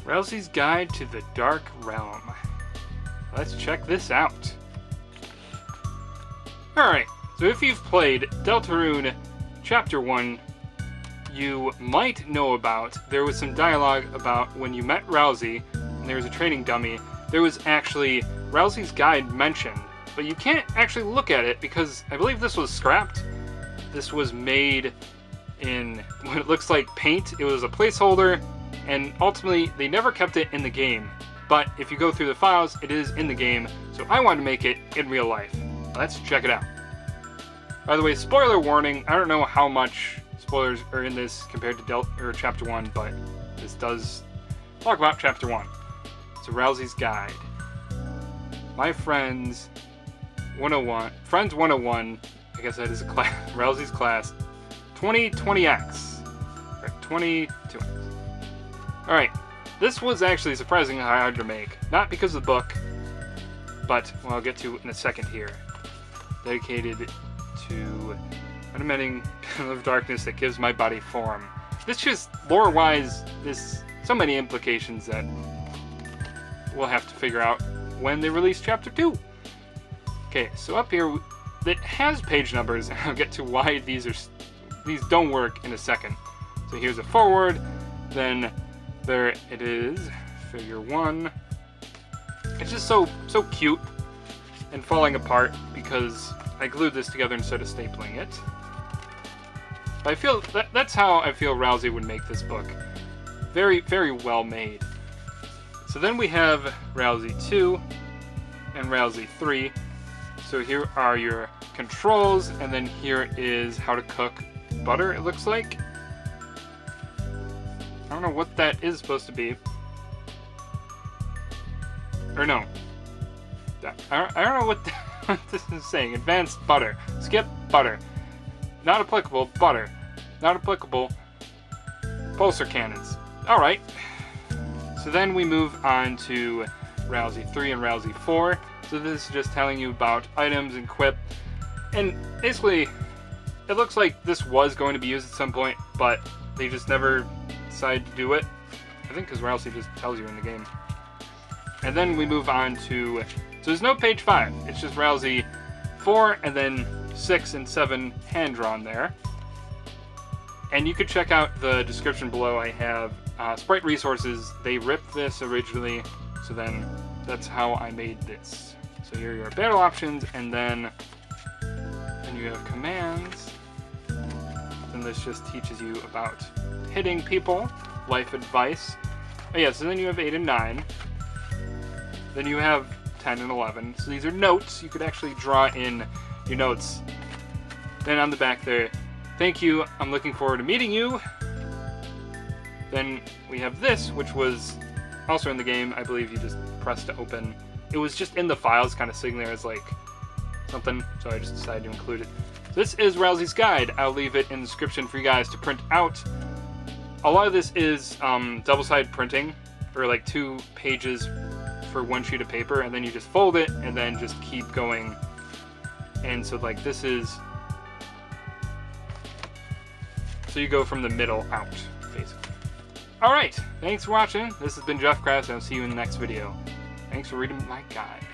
Ralsei's Guide to the Dark Realm. Let's check this out. Alright, so if you've played Deltarune Chapter 1, you might know about, there was some dialogue about when you met Ralsei, and there was a training dummy, there was actually Ralsei's Guide mentioned, but you can't actually look at it because I believe this was scrapped. This was made in what it looks like paint. It was a placeholder, and ultimately they never kept it in the game. But if you go through the files, it is in the game, so I wanted to make it in real life. Let's check it out. By the way, spoiler warning, I don't know how much spoilers are in this compared to Chapter 1, but this does talk about Chapter 1. So Ralsei's Guide. My Friends 101, Friends 101, I guess that is a class, Ralsei's class, 2020X, or 22X. Alright, this was actually surprisingly hard to make, not because of the book, but, well, I'll get to in a second here. Dedicated to unremitting pillar of darkness that gives my body form. This just, lore-wise, there's so many implications that we'll have to figure out when they release Chapter 2. Okay, so up here, it has page numbers, and I'll get to why these don't work in a second. So here's a forward, then there it is, figure 1. It's just so cute and falling apart because I glued this together instead of stapling it. But I feel that's how I feel Ralsei would make this book. Very, very well made. So then we have Ralsei 2 and Ralsei 3. So here are your controls, and then here is how to cook butter, it looks like. I don't know what that is supposed to be. Or no. I don't know what this is saying. Advanced butter. Skip butter. Not applicable, butter. Not applicable, pulsar cannons. Alright. So then we move on to Ralsei 3 and Ralsei 4. So this is just telling you about items and equip. And basically, it looks like this was going to be used at some point, but they just never decided to do it. I think because Ralsei just tells you in the game. And then we move on to, so there's no page 5. It's just Ralsei 4 and then 6 and 7 hand-drawn there. And you could check out the description below. I have Sprite resources. They ripped this originally, so then that's how I made this. So here are your battle options, and then you have commands. And this just teaches you about hitting people, life advice. Oh yeah, so then you have 8 and 9. Then you have 10 and 11. So these are notes. You could actually draw in your notes. Then on the back there, thank you, I'm looking forward to meeting you. Then we have this, which was also in the game. I believe you just press to open. It was just in the files, kind of sitting there as like something, so I just decided to include it. This is Ralsei's Guide. I'll leave it in the description for you guys to print out. A lot of this is double-sided printing, or like 2 pages for 1 sheet of paper, and then you just fold it, and then just keep going. And so like this is, so you go from the middle out, basically. Alright, thanks for watching. This has been JeffCrafts, and I'll see you in the next video. Thanks for reading my guide.